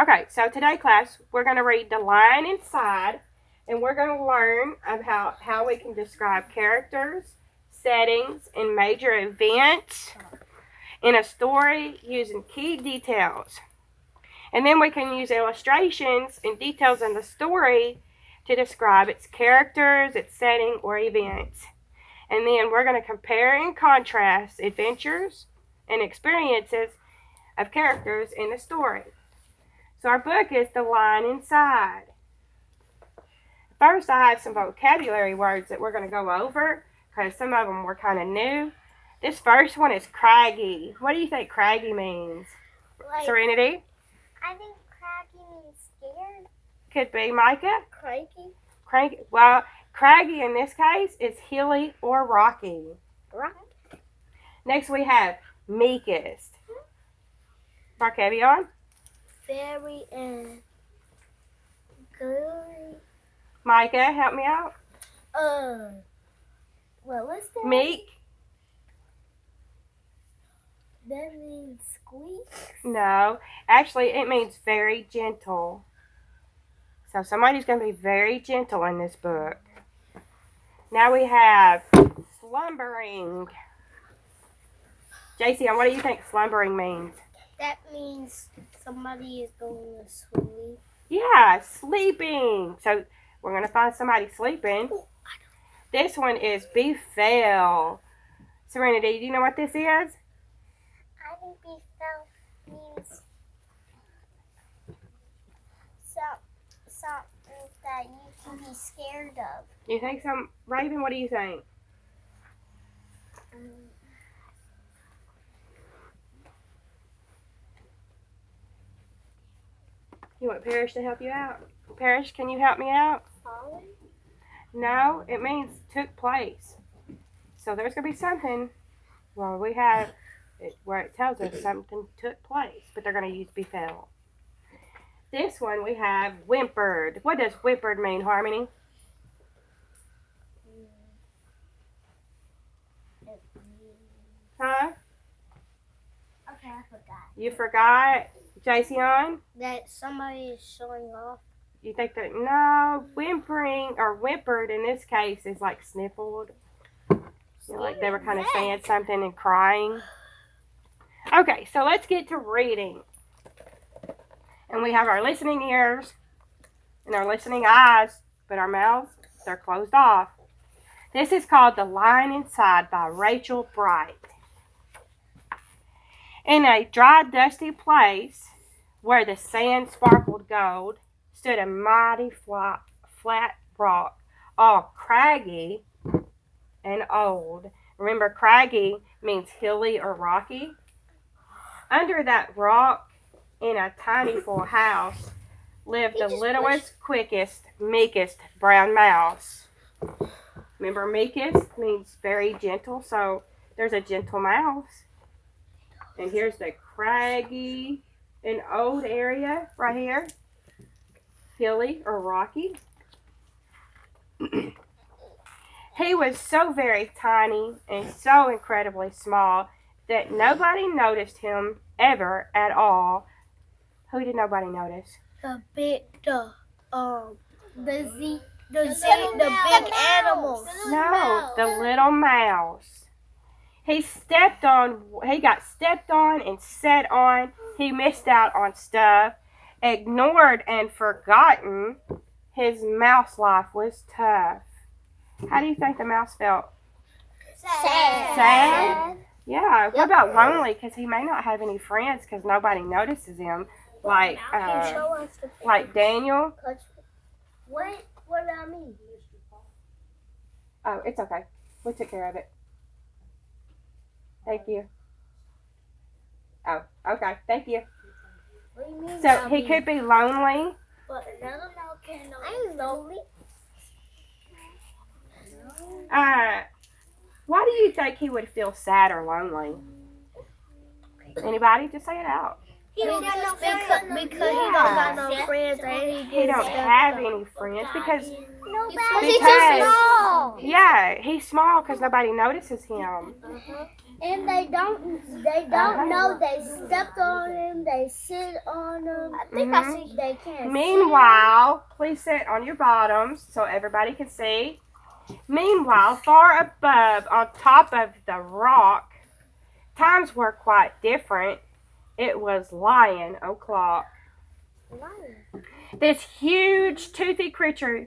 Okay, so today, class, we're going to read The Lion Inside, and we're going to learn about how we can describe characters, settings, and major events in a story using key details. And then we can use illustrations and details in the story to describe its characters, its setting, or events. And then we're going to compare and contrast adventures and experiences of characters in the story. So our book is The Lion Inside. First, I have some vocabulary words that we're going to go over because some of them were kind of new. This first one is craggy. What do you think craggy means? Serenity? I think craggy means scared. Could be. Micah? Cranky. Well, craggy in this case is hilly or rocky. Next we have meekest. Markevion? Very and good. Micah, help me out. What was that? Meek? That means squeak. No. Actually, it means very gentle. So somebody's going to be very gentle in this book. Now we have slumbering. JC, what do you think slumbering means? That means somebody is going to sleep. Yeah, sleeping. So we're going to find somebody sleeping. This one is befoul. Serenity, do you know what this is? I think befoul means something that you can be scared of. You think so? Raven, what do you think? You want Parrish to help you out? Parrish, can you help me out? Fallen? No, it means took place. So there's going to be something where we have it, where it tells us something took place, but they're going to use befell. This one we have whimpered. What does whimpered mean, Harmony? Huh? Okay, I forgot. You forgot? Jason? That somebody is showing off. You think that, no, whimpering or whimpered in this case is like sniffled. You know, like they were kind of saying something and crying. Okay, so let's get to reading. And we have our listening ears and our listening eyes, but our mouths, they're closed off. This is called The Lion Inside by Rachel Bright. In a dry, dusty place where the sand sparkled gold stood a mighty flat rock, all craggy and old. Remember, craggy means hilly or rocky. Under that rock, in a tiny full house, lived the littlest, quickest, meekest brown mouse. Remember, meekest means very gentle, so there's a gentle mouse. And here's the craggy and old area right here. Hilly or rocky. He was so very tiny and so incredibly small that nobody noticed him ever at all. Who did nobody notice? The big animals. No, the little mouse. He got stepped on and set on. He missed out on stuff, ignored and forgotten. His mouse life was tough. How do you think the mouse felt? Sad? Yeah. What about lonely? Because he may not have any friends because nobody notices him. Like Daniel. What about me? Oh, it's okay. We took care of it. Thank you. Oh, okay. Thank you. What do you mean? So he could be lonely. But I'm lonely. Why do you think he would feel sad or lonely? Anybody? Just say it out. He don't got no friends. Because he don't got no friends. He don't have any friends because he's too small. Yeah, he's small because nobody notices him. And they don't know they stepped on him, they sit on him. I think I see they can't. Meanwhile, please sit on your bottoms so everybody can see. Meanwhile, far above, on top of the rock, times were quite different. It was Lion O'Clock. This huge, toothy creature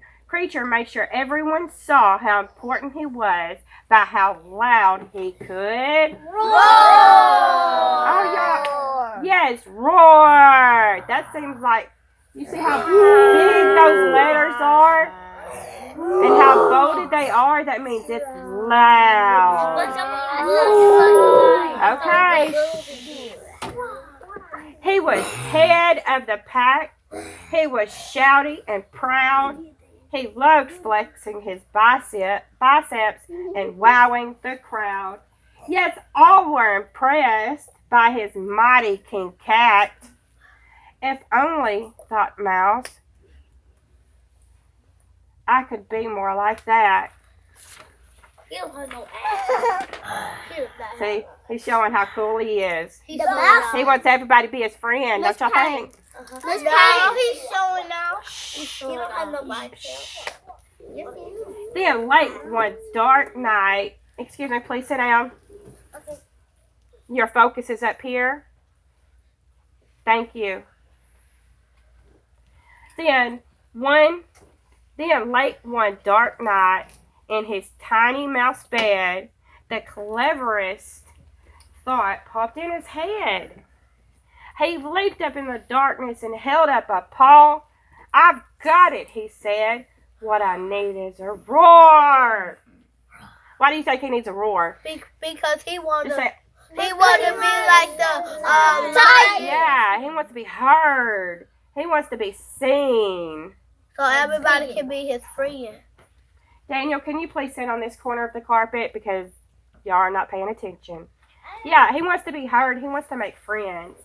made sure everyone saw how important he was by how loud he could Roar! Oh, yeah. Yes, roar. That seems like, you see how big those letters are? And how bolded they are? That means it's loud. Okay. He was head of the pack. He was shouty and proud. He loved flexing his biceps and wowing the crowd. Yes, all were impressed by his mighty King Cat. If only, thought Mouse, I could be more like that. He don't have no ass. See, he's showing how cool he is. He wants everybody to be his friend, don't y'all think? Miss Payne, he's showing now. He don't have no bicep. Then late one dark night, excuse me, please sit down. Okay. Your focus is up here. Thank you. Then late one dark night, in his tiny mouse bed, the cleverest thought popped in his head. He leaped up in the darkness and held up a paw. I've got it, he said. What I need is a roar. Why do you think he needs a roar? Because he wants to Just say, be like the tiger. yeah, he wants to be heard. He wants to be seen. So everybody can be his friend. Daniel, can you please sit on this corner of the carpet because y'all are not paying attention? Yeah, he wants to be heard. He wants to make friends.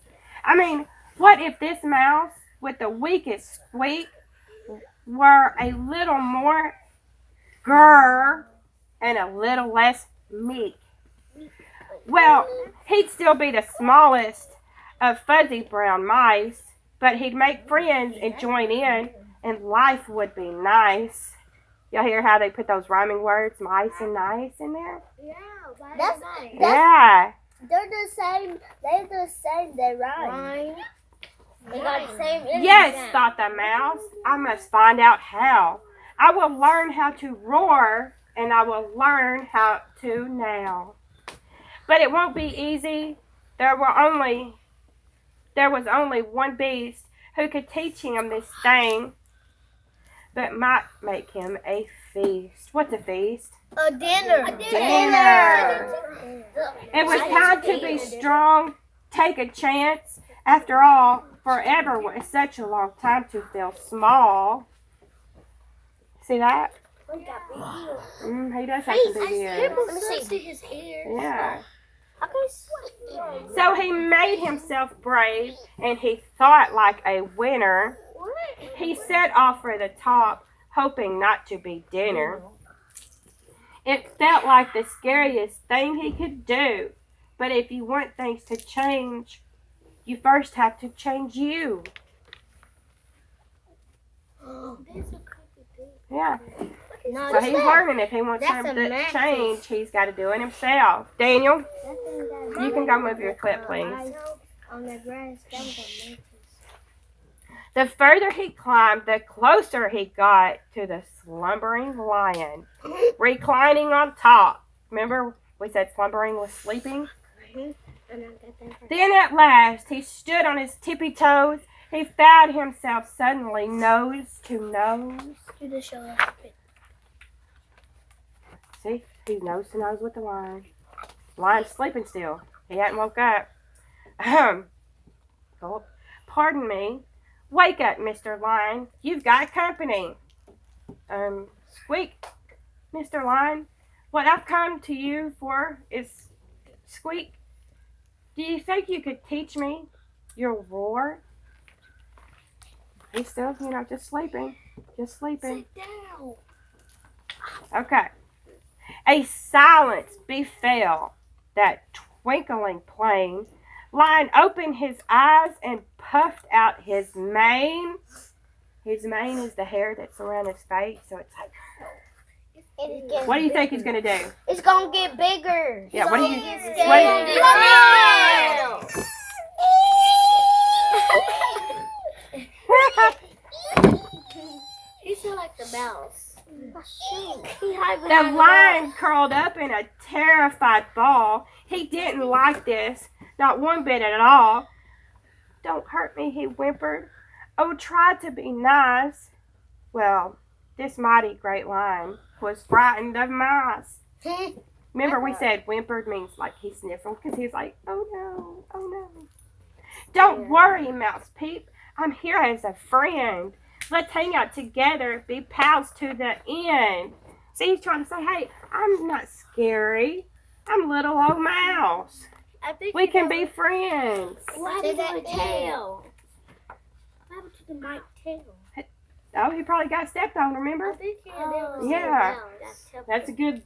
I mean, what if this mouse with the weakest squeak were a little more grrr and a little less meek? Well, he'd still be the smallest of fuzzy brown mice, but he'd make friends and join in, and life would be nice. Y'all hear how they put those rhyming words, mice and nice, in there? Yeah, Yeah. they're the same. They rhyme. They got the same energy. Yes, thought the mouse. I must find out how. I will learn how to roar, and I will learn how to now. But it won't be easy. There was only one beast who could teach him this thing, but might make him a feast. What's a feast? A dinner. Dinner. It was time to be strong, take a chance. After all, forever was such a long time to feel small. See that? He does have some big ears. Let me see his hair. Yeah. So he made himself brave, and he thought like a winner. He set off for the top, hoping not to be dinner. It felt like the scariest thing he could do. But if you want things to change, you first have to change you. Yeah. So he's learning if he wants something to change, he's got to do it himself. Daniel, you can go move your clip, please. The further he climbed, the closer he got to the slumbering lion, reclining on top. Remember, we said slumbering was sleeping? Then at last, he stood on his tippy toes. He found himself suddenly nose to nose. See, he's nose to nose with the lion. Lion's sleeping still. He hadn't woke up. Oh, pardon me. Wake up, Mr. Lion. You've got company. Squeak, Mr. Lion. What I've come to you for is Squeak. Do you think you could teach me your roar? He's still, just sleeping. Just sleeping. Sit down. Okay. A silence befell. that twinkling plain. Lion opened his eyes and puffed out his mane. His mane is the hair that's around his face, so it's like. What do you think he's gonna do? It's gonna get bigger. Yeah. What do you? He's like the mouse. The lion curled up in a terrified ball. He didn't like this, not one bit at all. "Don't hurt me," he whimpered. "Oh, try to be nice." Well, this mighty great lion was frightened of mice. Remember we said whimpered means like he sniffled because he was like, "Oh no, oh no." "Don't worry, Mouse Peep. I'm here as a friend. Let's hang out together, be pals to the end." See, he's trying to say, hey, I'm not scary. I'm little old Mouse. We can be friends. What happened to the tail? What happened to the white tail? Oh, he probably got stepped on, remember? Yeah. That's a good...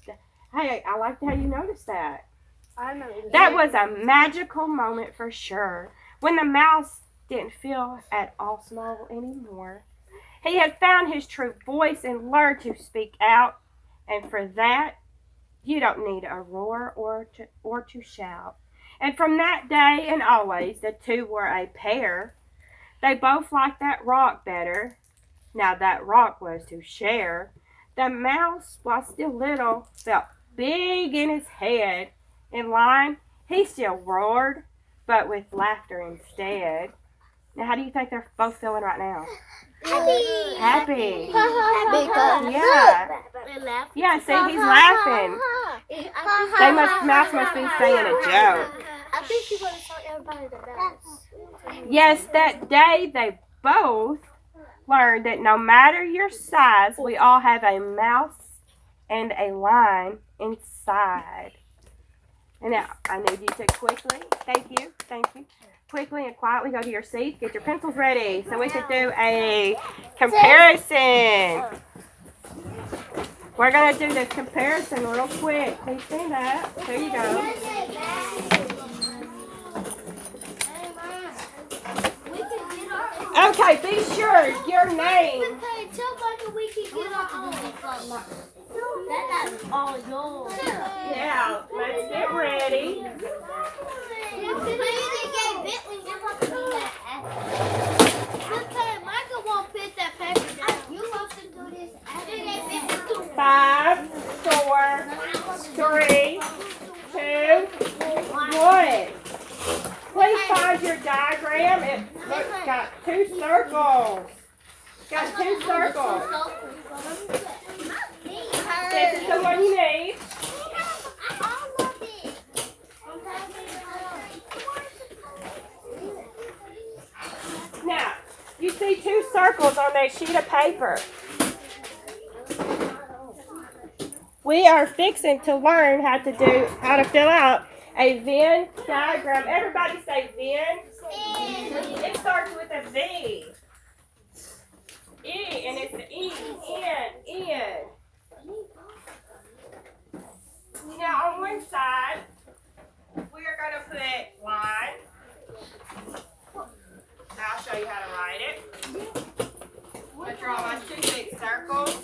Hey, I like how you noticed that. That was a magical moment for sure. When the mouse didn't feel at all small anymore. He had found his true voice and learned to speak out. And for that, you don't need a roar or to shout. And from that day and always, the two were a pair. They both liked that rock better. Now that rock was to share. The mouse, while still little, felt big in his head. In line, he still roared, but with laughter instead. Now, how do you think they're both feeling right now? Happy. Because Yeah. Yeah, see, he's laughing. Mouse must be saying a joke. I think she want to tell everybody the mouse. Yes, that day they both learned that no matter your size, we all have a mouse and a lion inside. And now, I need you to quickly, thank you, quickly and quietly go to your seat, get your pencils ready so we can do a comparison. We're going to do this comparison real quick. Please stand up. There you go. Okay, be sure your name. Tell Michael we can get our own. That's all yours. Yeah, let's get ready. Michael won't put that paper down. You want to do this? 5, 4, 3, 2, 1. Please find your diagram. It's got 2 circles. Got 2 circles. This is the one you need. Now, you see 2 circles on that sheet of paper. We are fixing to learn how to fill out a Venn diagram. Everybody say Venn. It starts with a V. E, and it's the E, N. Now on one side, we are going to put line. I'll show you how to write it. I draw my 2 big circles.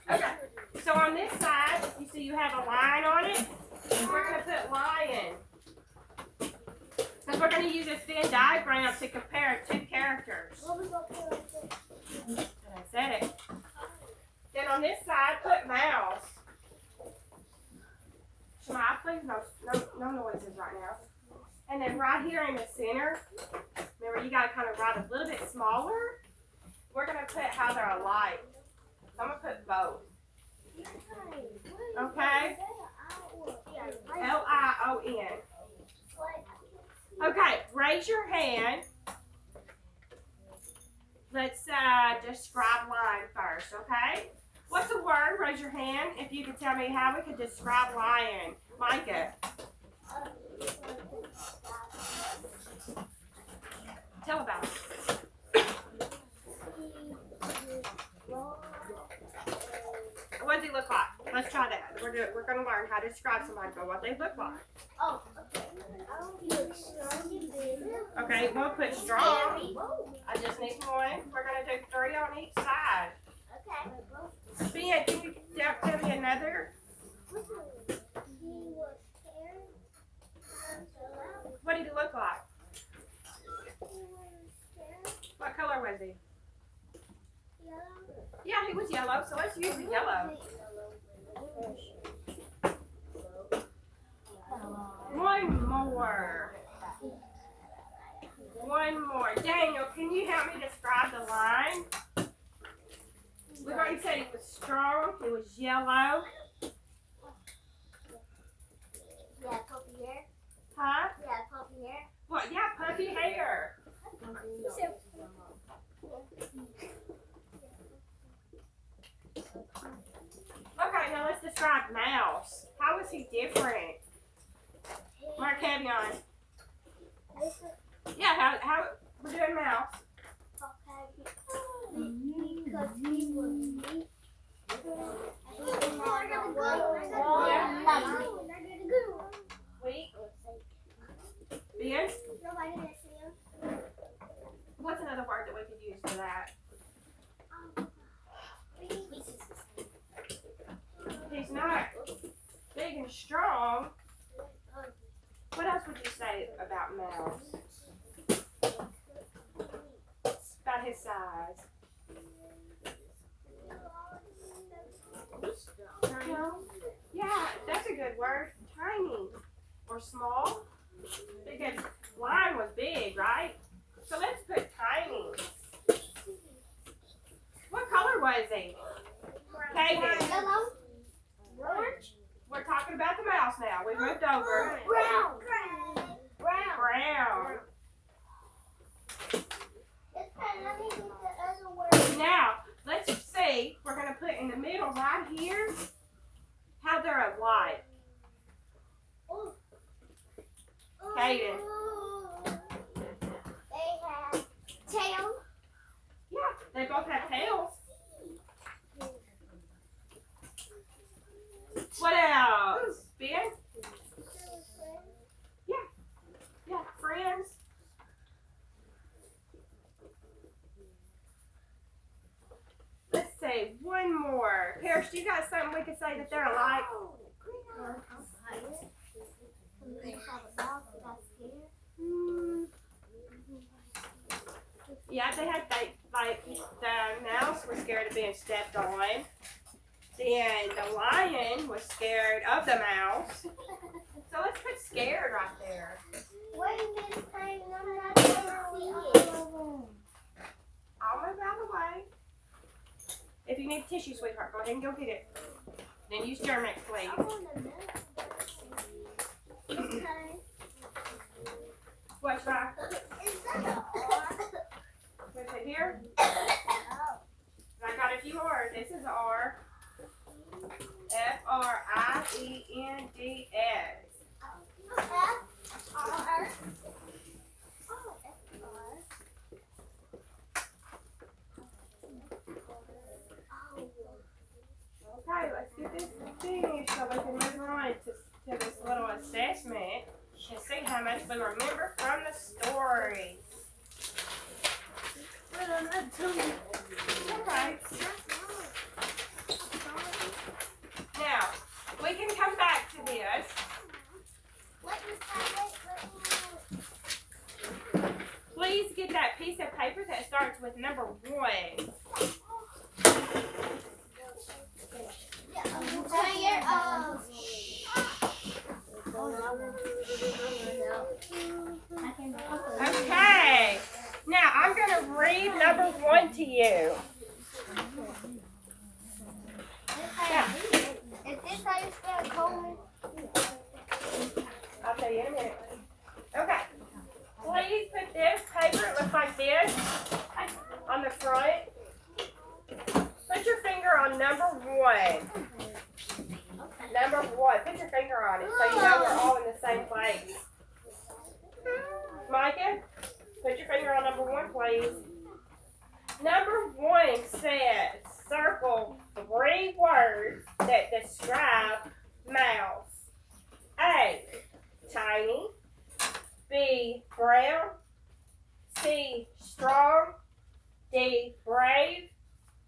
Okay, so on this side, you see you have a line on it. We're going to put lion. Because we're going to use this Venn diagram to compare 2 characters. I said it. Then on this side, put mouse. Shemai, please, no noises right now. And then right here in the center, remember you got to kind of write a little bit smaller. We're going to put how they're alike. So I'm going to put both. Okay? Lion. Okay, raise your hand. Let's describe line first, okay? What's a word? Raise your hand if you could tell me how we could describe lion. Micah. Tell about it. What does he look like? Let's try that. We're going to learn how to describe somebody by what they look like. Oh, okay. He looks strong and big. Okay, we'll put strong. I just need one. We're going to do 3 on each side. Okay. Ben, can you tell me another? He was scared. What did he look like? He was scared. What color was he? Yellow. Yeah, he was yellow, so let's use the yellow. One more. One more. Daniel, can you help me describe the lion? We've already said he was strong, he was yellow. Yeah, puppy hair. Huh? Yeah, puppy hair. What? Yeah, puffy hair. Okay, now let's describe Mouse. How is he different? Marcavion. Yeah, how we're doing Mouse. Because he was weak. Weak. Ben? Nobody can see him. What's another word that we could use for that? He's not big and strong. What else would you say about Mouse? About his size. Yeah, that's a good word. Tiny or small. Because lion was big, right? So let's put tiny. What color was he? Kaden. Yellow. Orange. We're talking about the mouse now. We moved over. Brown. Brown. Let me get the other word. Now, let's see. We're going to put in the middle right here how they're alike. Kaden. They have tail. Yeah, they both have tails. What else? Ben? Yeah, friends. Let's say one more. Parrish, do you got something we could say that they're alike? Yeah, they had like the mouse was scared of being stepped on. Then the lion was scared of the mouse. So let's put scared right there. Wait a minute, I'm not going to see it. I'll move out of the way. If you need tissue, sweetheart, go ahead and go get it. Then use German, please. I want to know. Okay. What's right? Is that an R? What's it here? Oh. I got a few R's. This is R. Friends. F R. Oh, F R. Okay, let's get this finished so we can move on to this little assessment and see how much we remember from the story. Okay. Now, we can come back to this. Please get that piece of paper that starts with number 1. Okay. Now, I'm going to read number 1 to you. Now, Is this how you spell Coleman? I'll tell you in a minute. Okay. Please put this paper, it looks like this, on the front. Put your finger on number Micah, put your finger on number 1, please. Number 1 says circle 3 words that describe mouse. A, tiny. B, brown. C, strong. D, brave.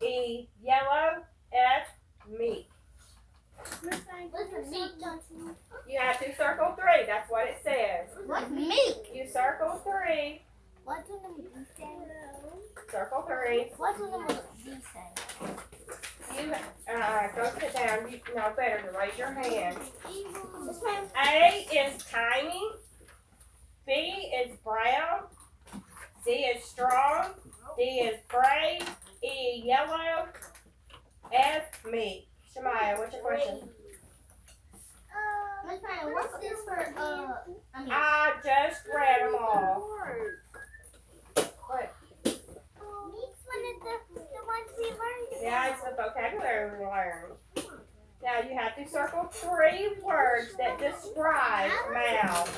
E, yellow. F, meek. You have to circle 3. That's what it says. What's meek? You circle 3. What's the number D say? Circle 3. What's the number D say? You go sit down. You know better to raise your hand. This one. A is tiny. B is brown. C is strong. D is brave. E, yellow. F, meek. Shemaya, what's your question? Miss Pam, what's this for? I just read them all. What? Meek's one of the ones we learned. Yeah, it's the vocabulary we learned. Now you have to circle 3 words that describe mouse.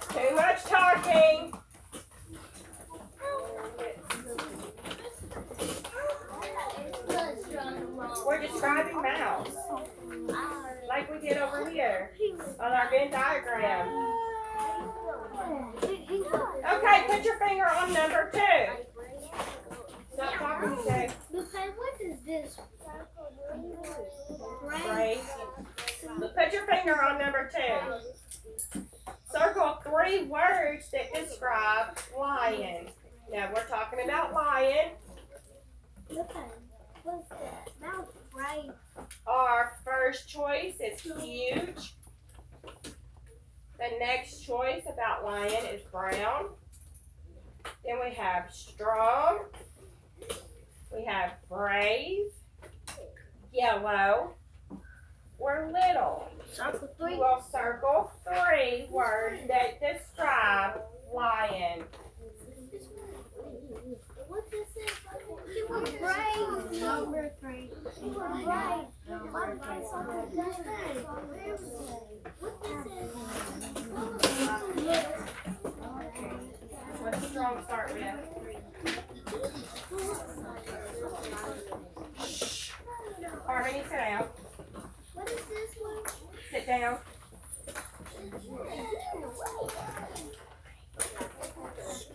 Too much talking. We're describing mouse, like we did over here on our Venn diagram. Okay, put your finger on number 2. Stop talking, Jay. What is this? Right. Put your finger on number 2. Circle 3 words that describe lion. Now we're talking about lion. What's that? That's right. Our first choice is huge. The next choice about lion is brown. Then we have strong. We have brave, yellow, or little. Circle We will circle 3 words that describe lion. What this is? You were brave. Number 3. You were brave. What What's strong start with? Harmony, sit down. What is this one? Sit down.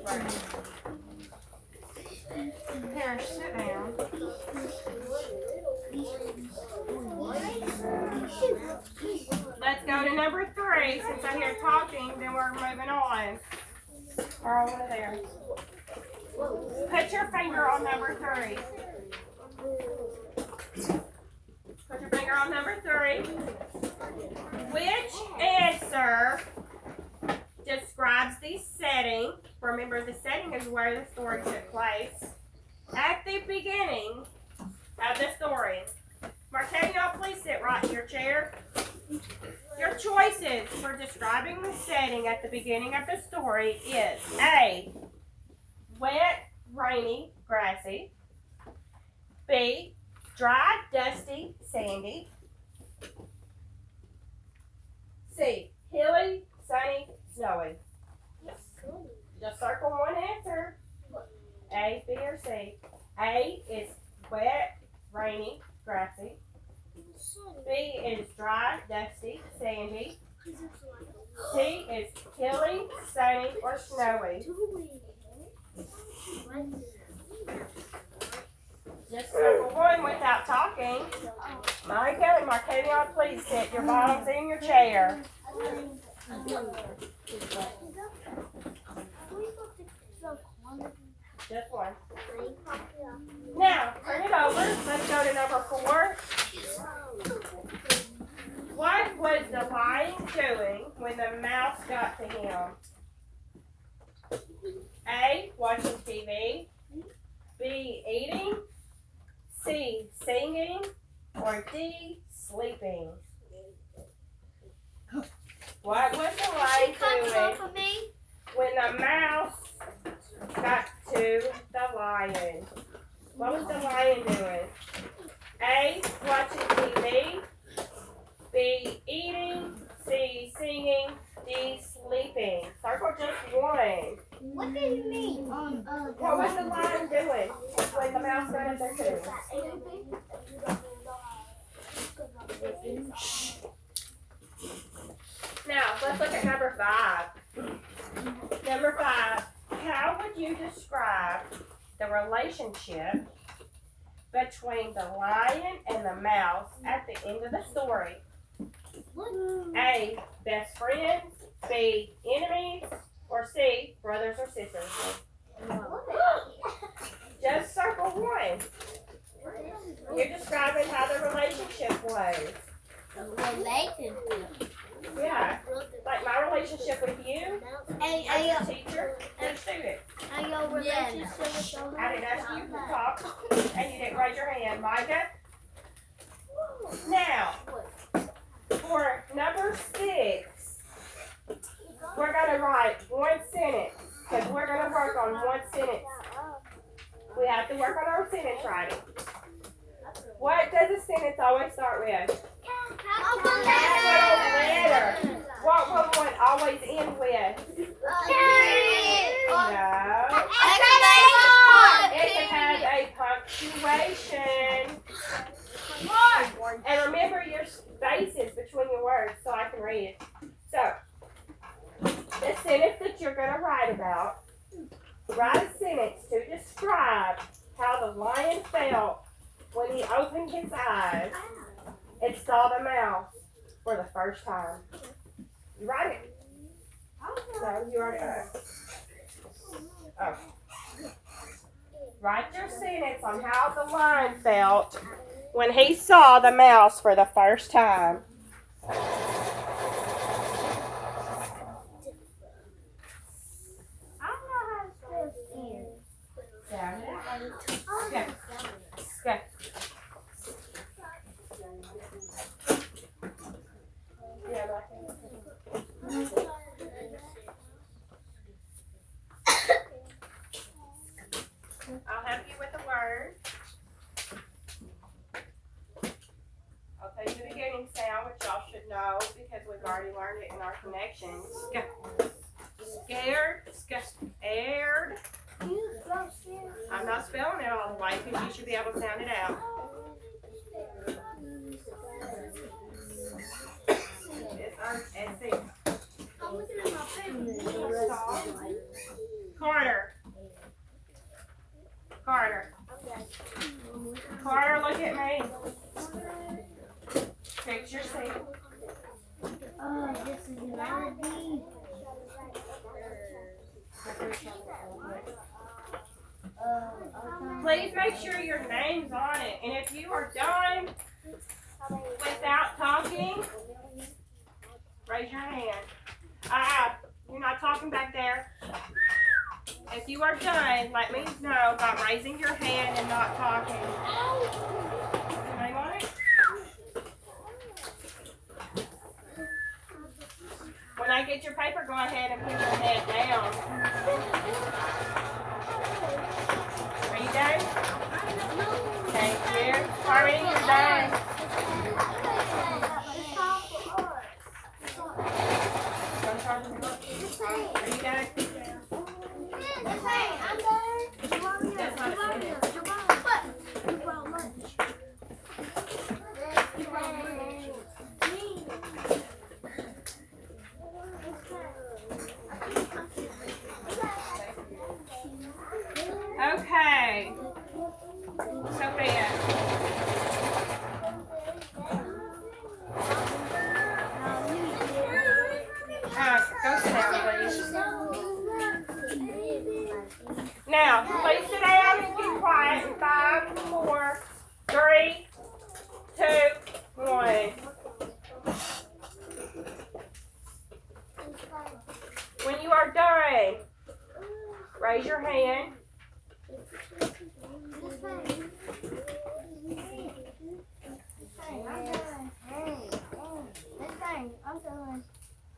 Right. Parrish, sit down. Let's go to number 3. Since I hear talking, then we're moving on. Or over there. Put your finger on number 3. Put your finger on number 3. Which answer describes the setting? Remember, the setting is where the story took place. At the beginning of the story. Martavia, please sit right in your chair. Your choices for describing the setting at the beginning of the story is A, wet, rainy, grassy. B, dry, dusty, sandy. C, hilly, sunny, snowy. Just circle one answer. A, B, or C. A is wet, rainy, grassy. B is dry, dusty, sandy. C is hilly, sunny, or snowy. Just circle one without talking. Micah and Marcavion, please sit your bottoms in your chair. Just one. Now, turn it over. Let's go to number 4. What was the lion doing when the mouse got to him? A, watching TV. B, eating. C, singing. Or D, sleeping. What was the lion doing when the mouse got to the lion? What was the lion doing? A, watching TV. B, eating. C, singing. D, sleeping. Circle just one. What do you mean? What was the lion doing when the mouse got up there too? Now, let's look at number 5. Number 5, how would you describe the relationship between the lion and the mouse at the end of the story? A, best friends, B, enemies, or C, brothers or sisters? Just circle one. You're describing how the relationship was. Yeah, like my relationship with you, as a teacher and a student. And your relationship with your I didn't ask you to talk, and you didn't raise your hand, Micah. Now, for number 6, we're going to write one sentence, because we're going to work on one sentence. We have to work on our sentence writing. What does a sentence always start with? Capital letter. What will one always end with? No. It can have a punctuation. And remember your spaces between your words so I can read it. So, the sentence that you're going to write about, write a sentence to describe how the lion felt when he opened his eyes and saw the mouse for the first time. You write it. No, you already got it. Oh. Write your sentence on how the lion felt when he saw the mouse for the first time. Sound it out. Okay. Okay. I'll help you with the word. I'll tell you the beginning sound, which y'all should know because we've already learned it in our connections. Scared, scared. I'm not spelling it all the way because you should be able to sound it out. It's S-C. Carter. Carter. Carter, look at me. Fix your seat. Oh, this is not deep. Please make sure your name's on it. And if you are done without talking, raise your hand. You're not talking back there. If you are done, let me know by raising your hand and not talking. Name on it? When I get your paper, go ahead and put your head down. Are you done? Thank you. Harmony, you're done. Are you done? That's not a sentence. Okay. Sophia. Go sit down, please. Now, please sit down and be quiet in 5, 4, 3, 2, 1. When you are done, raise your hand. I'm done.